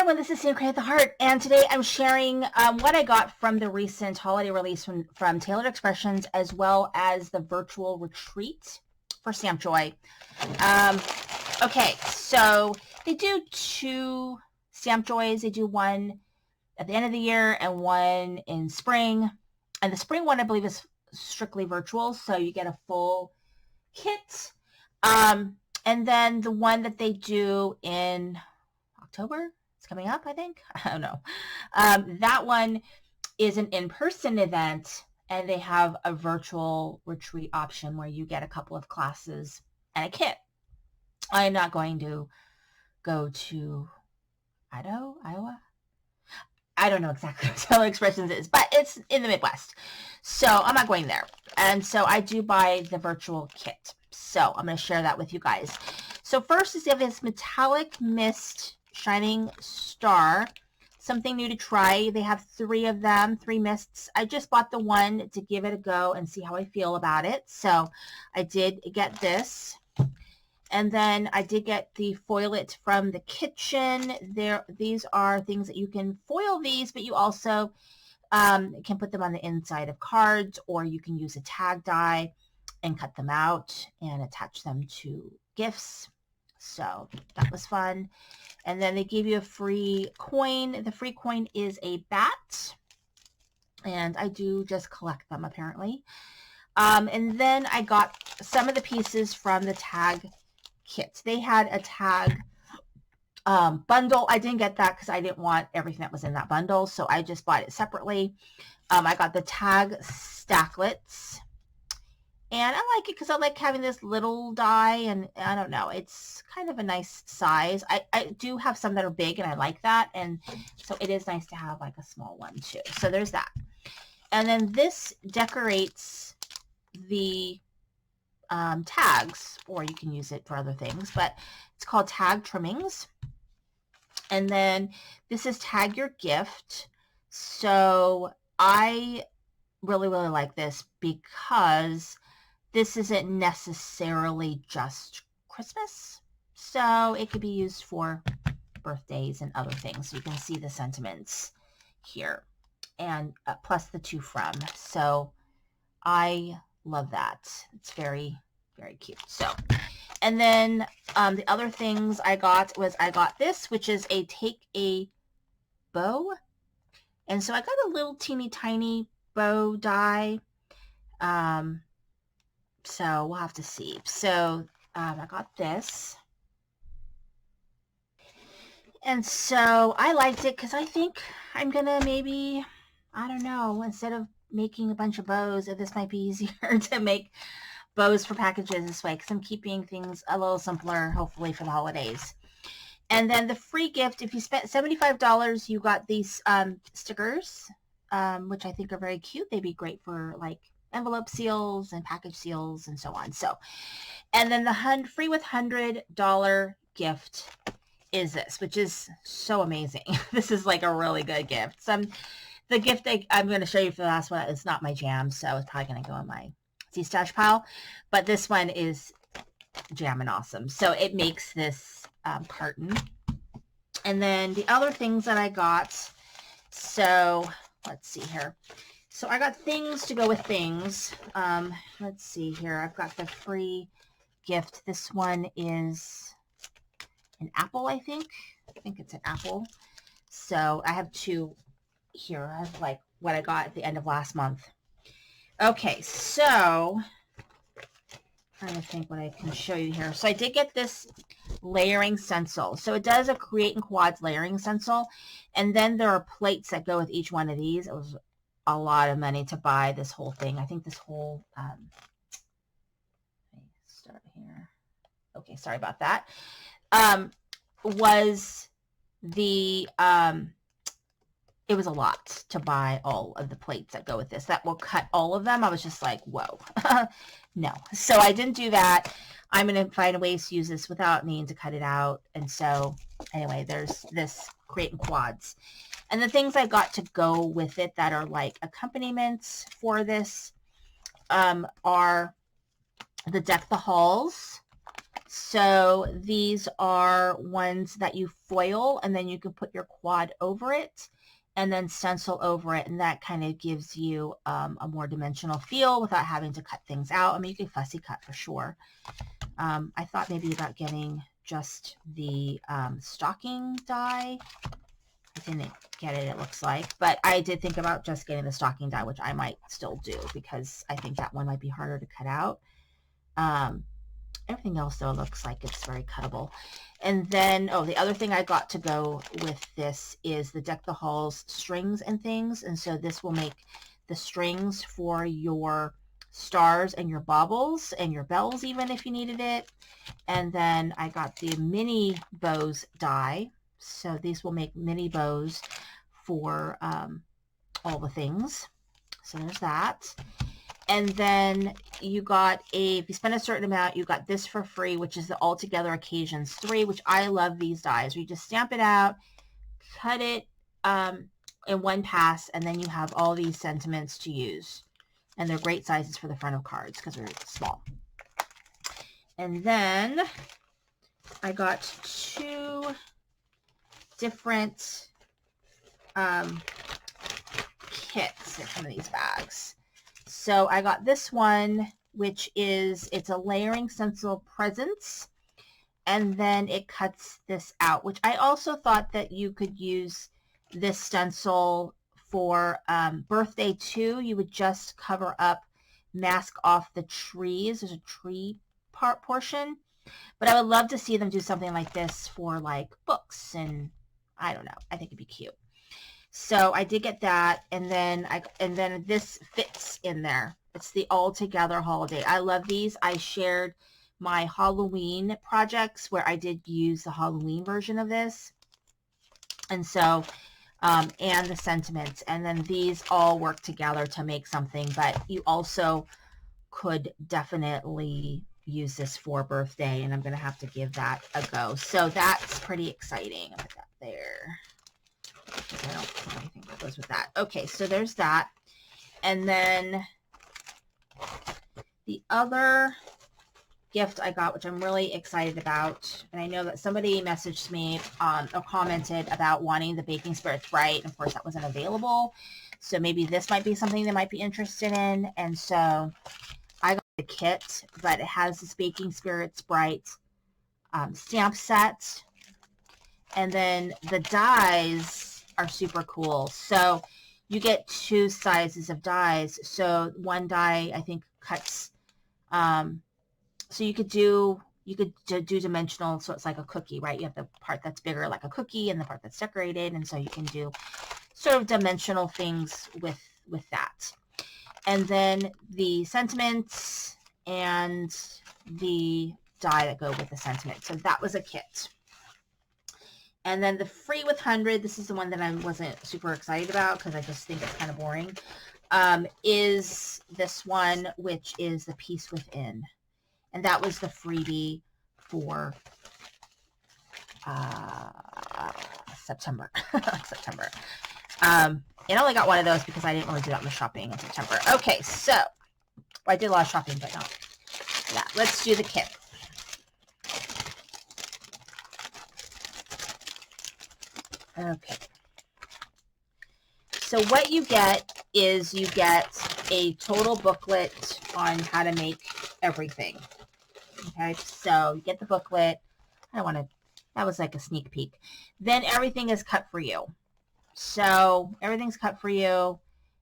everyone, this is Sam Create the Heart, and today I'm sharing what I got from the recent holiday release from Tailored Expressions, as well as the virtual retreat for Sam Joy. Okay, so they do two Sam Joys. They do one at the end of the year and one in spring. And the spring one, I believe, is strictly virtual, so you get a full kit. And then the one that they do in October, it's coming up, I think. I don't know. That one is an in-person event, and they have a virtual retreat option where you get a couple of classes and a kit. I'm not going to go to Iowa. I don't know exactly what Tailored Expressions is, but it's in the Midwest. So I'm not going there. And so I do buy the virtual kit. So I'm going to share that with you guys. So first is they have this Metallic Mist Shining Star. Something new to try. They have 3 of them, 3 mists. I just bought the one to give it a go and see how I feel about it. So I did get this. And then I did get the Foil It from the kitchen. These are things that you can foil these, but you also can put them on the inside of cards, or you can use a tag die and cut them out and attach them to gifts. So that was fun. And then they give you a free coin. The free coin is a bat. And I do just collect them, apparently. And then I got some of the pieces from the tag kit. They had a tag bundle. I didn't get that because I didn't want everything that was in that bundle, so I just bought it separately. I got the tag stacklets, and I like it because I like having this little die, and I don't know, it's kind of a nice size. I do have some that are big, and I like that, and so it is nice to have like a small one too. So there's that. And then this decorates the tags, or you can use it for other things, but it's called Tag Trimmings. And then this is Tag Your Gift. So I really like this because this isn't necessarily just Christmas, so it could be used for birthdays and other things. So you can see the sentiments here, and plus the to from. So I love that. It's very cute. So, and then the other things I got this, which is a Take a Bow. And so I got a little teeny tiny bow die. So we'll have to see. So I got this. And so I liked it because I think I'm gonna maybe, I don't know, instead of making a bunch of bows, this might be easier to make bows for packages this way, because I'm keeping things a little simpler, hopefully for the holidays. And then the free gift, if you spent $75, you got these stickers, which I think are very cute. They'd be great for like envelope seals and package seals and so on. So, and then the free with $100 gift is this, which is so amazing. This is like a really good gift. The gift I'm going to show you for the last one is not my jam, so it's probably going to go in my stash pile. But this one is jam and awesome. So it makes this carton. And then the other things that I got, so let's see here. So I got things to go with things. Let's see here. I've got the free gift. This one is an apple, I think. I think it's an apple. So I have 2 here. I have like what I got at the end of last month. Okay, so trying to think what I can show you here. So I did get this layering stencil. So it does a Create in Quads layering stencil, and then there are plates that go with each one of these. It was a lot of money to buy this whole thing. I think this whole let me start here. Okay, sorry about that. Was the it was a lot to buy all of the plates that go with this. That will cut all of them. I was just like, whoa. No. So I didn't do that. I'm going to find ways to use this without needing to cut it out. And so anyway, there's this Create in Quads. And the things I got to go with it that are like accompaniments for this are the Deck the Halls. So these are ones that you foil, and then you can put your quad over it and then stencil over it, and that kind of gives you a more dimensional feel without having to cut things out. I mean, you can fussy cut for sure. I thought maybe about getting just the stocking die. I didn't get it, it looks like, but I did think about just getting the stocking die, which I might still do because I think that one might be harder to cut out. Everything else, though, looks like it's very cuttable. And then, oh, the other thing I got to go with this is the Deck the Halls strings and things. And so this will make the strings for your stars and your baubles and your bells, even if you needed it. And then I got the mini bows die. So these will make mini bows for all the things. So there's that. And then you got if you spend a certain amount, you got this for free, which is the Altogether Occasions 3, which I love these dies. You just stamp it out, cut it in one pass, and then you have all these sentiments to use. And they're great sizes for the front of cards because they're small. And then I got 2 different kits in some of these bags. So I got this one, which is, it's a layering stencil presents, and then it cuts this out, which I also thought that you could use this stencil for birthday too. You would just cover up, mask off the trees. There's a tree portion, but I would love to see them do something like this for like books, and I don't know, I think it'd be cute. So I did get that, and then this fits in there. It's the Altogether Holiday. I love these. I shared my Halloween projects where I did use the Halloween version of this, and so and the sentiments, and then these all work together to make something. But you also could definitely use this for birthday, and I'm gonna have to give that a go. So that's pretty exciting. I'll put that there. I don't have anything that goes with that. Okay, so there's that. And then the other gift I got, which I'm really excited about, and I know that somebody messaged me or commented about wanting the Baking Spirits Bright, and of course that wasn't available. So maybe this might be something they might be interested in. And so I got the kit, but it has this Baking Spirits Bright stamp set. And then the dies are super cool. So you get 2 sizes of dies. So one die, I think, cuts, so you could do dimensional, so it's like a cookie, right? You have the part that's bigger like a cookie and the part that's decorated, and so you can do sort of dimensional things with that. And then the sentiments and the die that go with the sentiment. So that was a kit. And then the free with 100, this is the one that I wasn't super excited about because I just think it's kind of boring, is this one, which is the Peace Within. And that was the freebie for September. September. And I only got one of those because I didn't really do that much shopping in September. Okay, so well, I did a lot of shopping, but not. Yeah, let's do the kit. Okay. So what you get is you get a total booklet on how to make everything. Okay, so you get the booklet. I don't want to, that was like a sneak peek. Then everything is cut for you. So everything's cut for you,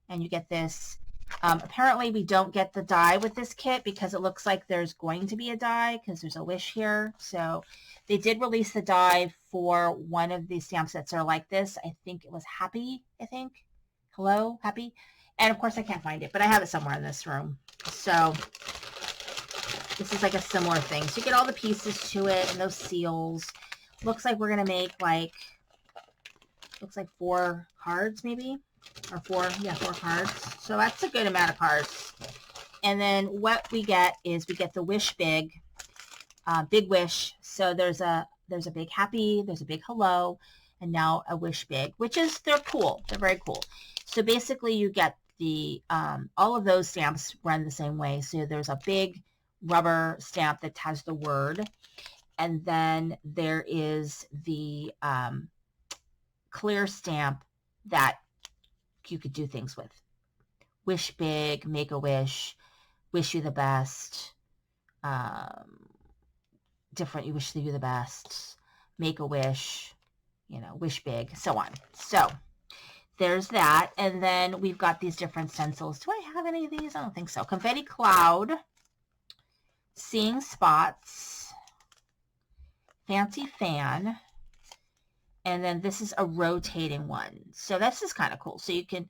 and you get this. Apparently we don't get the die with this kit because it looks like there's going to be a die because there's a wish here. So they did release the die for one of the stamp sets that are like this. I think it was Happy, I think. Hello, Happy. And of course I can't find it, but I have it somewhere in this room. So this is like a similar thing. So you get all the pieces to it and those seals. Looks like we're going to make like, looks like 4 cards maybe. Or 4 cards. So that's a good amount of cards. And then what we get is we get the Wish Big, Big Wish. So there's a big Happy, there's a big Hello, and now a Wish Big, which is, they're cool. They're very cool. So basically you get the, all of those stamps run the same way. So there's a big rubber stamp that has the word. And then there is the clear stamp that you could do things with. Wish big, make a wish, wish you the best, different, you wish you the best, make a wish, you know, wish big, so on. So there's that. And then we've got these different stencils. Do I have any of these? I don't think so. Confetti cloud, seeing spots, fancy fan, and then this is a rotating one. So this is kind of cool. So you can,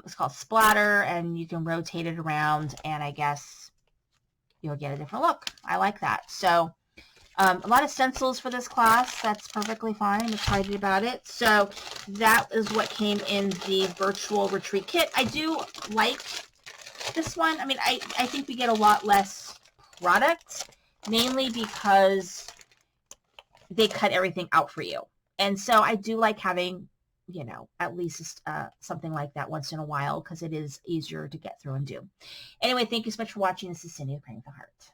it's called splatter, and you can rotate it around, and I guess you'll get a different look. I like that. So a lot of stencils for this class. That's perfectly fine. I'm excited about it. So that is what came in the virtual retreat kit. I do like this one. I mean, I think we get a lot less product, mainly because they cut everything out for you. And so I do like having, you know, at least something like that once in a while, because it is easier to get through and do. Anyway, thank you so much for watching. This is Cindy of Praying with the Heart.